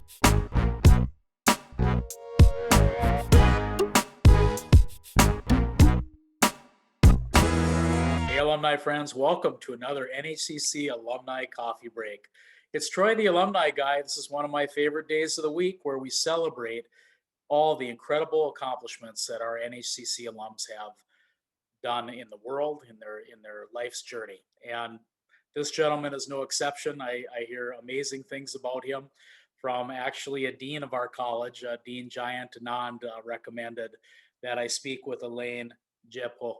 Hey, alumni friends, welcome to another NHCC Alumni Coffee Break. It's Troy, the alumni guy. This is one of my favorite days of the week where we celebrate all the incredible accomplishments that our NHCC alums have done in the world, in their life's journey. And this gentleman is no exception. I hear amazing things about him from actually a dean of our college, Dean Giant Anand, recommended that I speak with Alain Njipwo.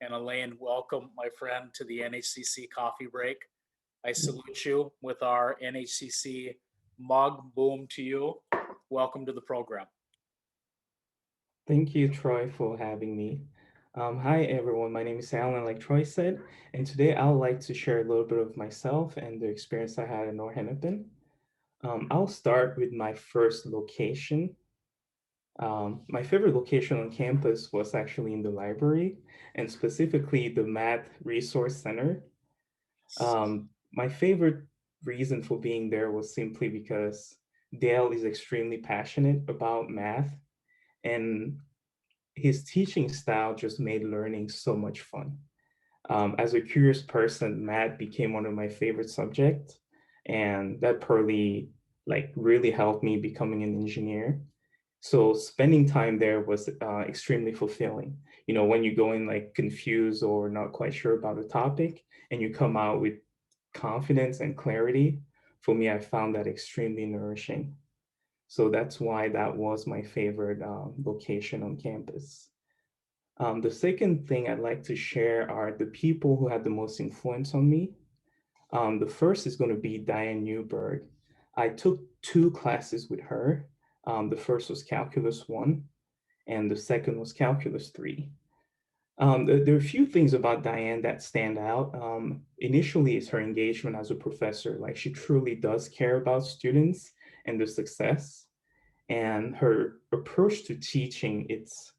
And Alain, welcome, my friend, to the NHCC Coffee Break. I salute you with our NHCC mug. Boom to you. Welcome to the program. Thank you, Troy, for having me. Hi, everyone. My name is Alan, like Troy said, and today I would like to share a little bit of myself and the experience I had in North Hennepin. I'll start with my first location. My favorite location on campus was actually in the library, and specifically the Math Resource Center. My favorite reason for being there was simply because Dale is extremely passionate about math, and his teaching style just made learning so much fun. As a curious person, math became one of my favorite subjects, and that probably like really helped me becoming an engineer. So spending time there was extremely fulfilling. You know, when you go in like confused or not quite sure about a topic, and you come out with confidence and clarity. For me, I found that extremely nourishing. So that's why that was my favorite location on campus. The second thing I'd like to share are the people who had the most influence on me. The first is going to be Diane Newberg. I took two classes with her. The first was Calculus 1, and the second was Calculus 3. There are a few things about Diane that stand out. Initially, it's her engagement as a professor. Like she truly does care about students and their success. And her approach to teaching, it's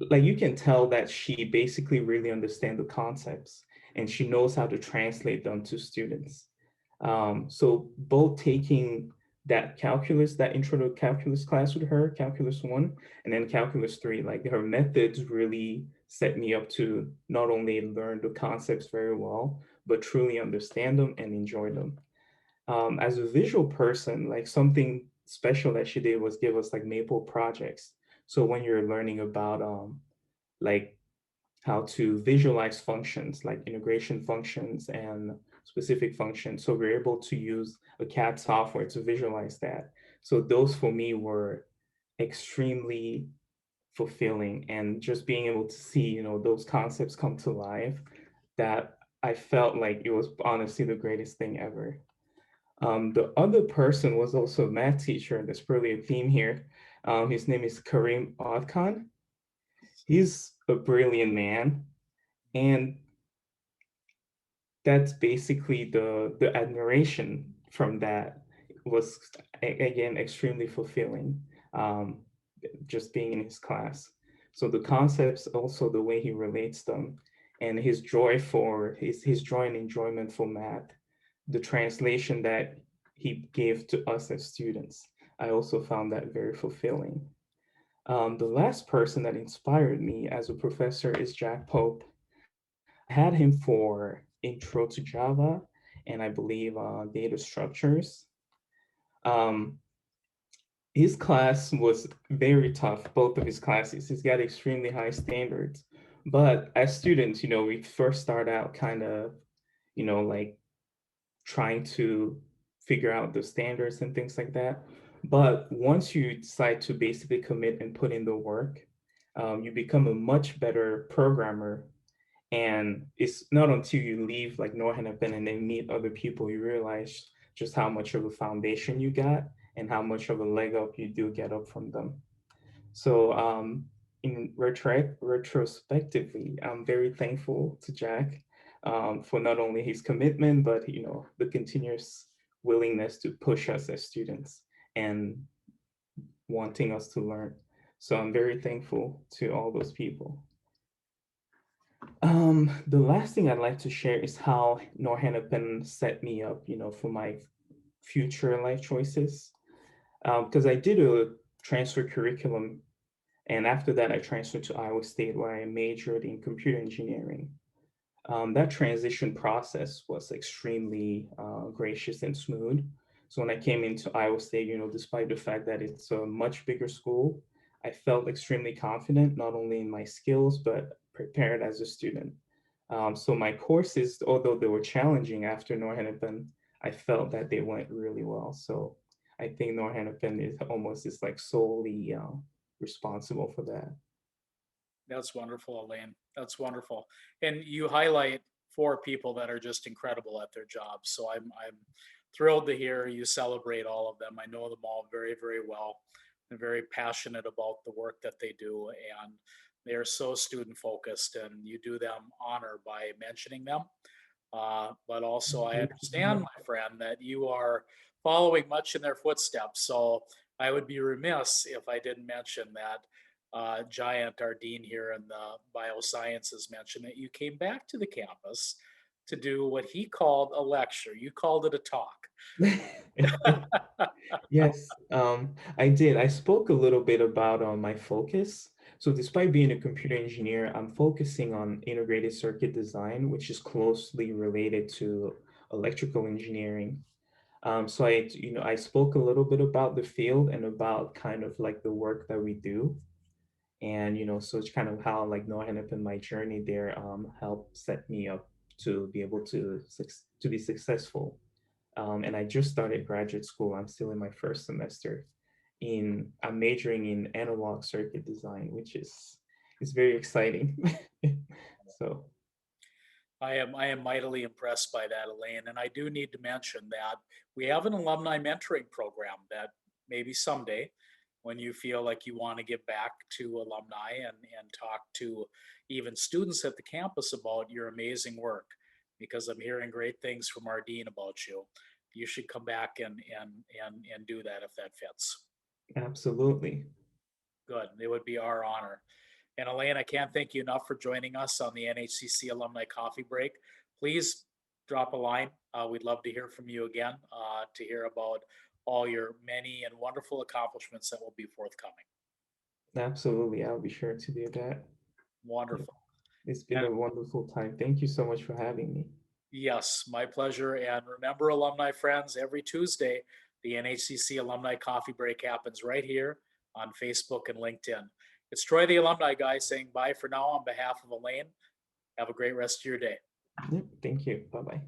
like you can tell that she basically really understands the concepts and she knows how to translate them to students. So both taking that intro to calculus class with her, calculus 1, and then calculus 3, like her methods really set me up to not only learn the concepts very well, but truly understand them and enjoy them. As a visual person, like something special that she did was give us like maple projects. So when you're learning about like how to visualize functions like integration functions and specific functions. So we're able to use a CAD software to visualize that. So those for me were extremely fulfilling, and just being able to see, you know, those concepts come to life, that I felt like it was honestly the greatest thing ever. The other person was also a math teacher. There's probably a theme here. His name is Kareem Othkan. He's a brilliant man, and that's basically the admiration from that was again extremely fulfilling. Um, just being in his class. So the concepts, also the way he relates them, and his joy for his joy and enjoyment for math, the translation that he gave to us as students. I also found that very fulfilling. The last person that inspired me as a professor is Jack Pope. I had him for Intro to Java and I believe data structures. Um, his class was very tough, both of his classes. He's got extremely high standards. But as students, you know, we first start out kind of, you know, like trying to figure out the standards and things like that. But once you decide to basically commit and put in the work, you become a much better programmer. And it's not until you leave like North Hennepin and then meet other people, you realize just how much of a foundation you got and how much of a leg up you do get up from them. So in retrospectively, I'm very thankful to Jack for not only his commitment, but you know the continuous willingness to push us as students and wanting us to learn. So I'm very thankful to all those people. The last thing I'd like to share is how North Hennepin set me up, you know, for my future life choices. Because I did a transfer curriculum, and after that, I transferred to Iowa State, where I majored in computer engineering. That transition process was extremely gracious and smooth. So when I came into Iowa State, despite the fact that it's a much bigger school, I felt extremely confident, not only in my skills, but prepared as a student. So my courses, although they were challenging after Northampton, I felt that they went really well. So I think Northampton is almost just like solely responsible for that. That's wonderful, Elaine. That's wonderful. And you highlight four people that are just incredible at their jobs. So I'm thrilled to hear you celebrate all of them. I know them all very, very well. They're very passionate about the work that they do, and they are so student focused, and you do them honor by mentioning them. But also, I Thank you. understand, my friend, that you are following much in their footsteps. So I would be remiss if I didn't mention that Giant, our dean here in the biosciences, mentioned that you came back to the campus to do what he called a lecture. You called it a talk. Yes, I did. I spoke a little bit about my focus. So despite being a computer engineer, I'm focusing on integrated circuit design, which is closely related to electrical engineering. So I spoke a little bit about the field and about kind of like the work that we do. And, so it's kind of how like Noah up in my journey there helped set me up to be able to be successful. And I just started graduate school. I'm still in my first semester. I'm majoring in analog circuit design, which is very exciting. So I am mightily impressed by that, Elaine. And I do need to mention that we have an alumni mentoring program that maybe someday, when you feel like you want to give back to alumni and talk to even students at the campus about your amazing work, because I'm hearing great things from our dean about you. You should come back and do that if that fits. absolutely. Good. It would be our honor. And Elaine, I can't thank you enough for joining us on the NHCC Alumni Coffee Break. Please drop a line. We'd love to hear from you again to hear about all your many and wonderful accomplishments that will be forthcoming. Absolutely. I'll be sure to do that. Yeah. Wonderful. It's been And a wonderful time. Thank you so much for having me. yes, my pleasure. And remember, alumni friends, every Tuesday, the NHCC Alumni Coffee Break happens right here on Facebook and LinkedIn. It's Troy, the alumni guy, saying bye for now on behalf of Elaine. Have a great rest of your day. Yep. Thank you. Bye bye.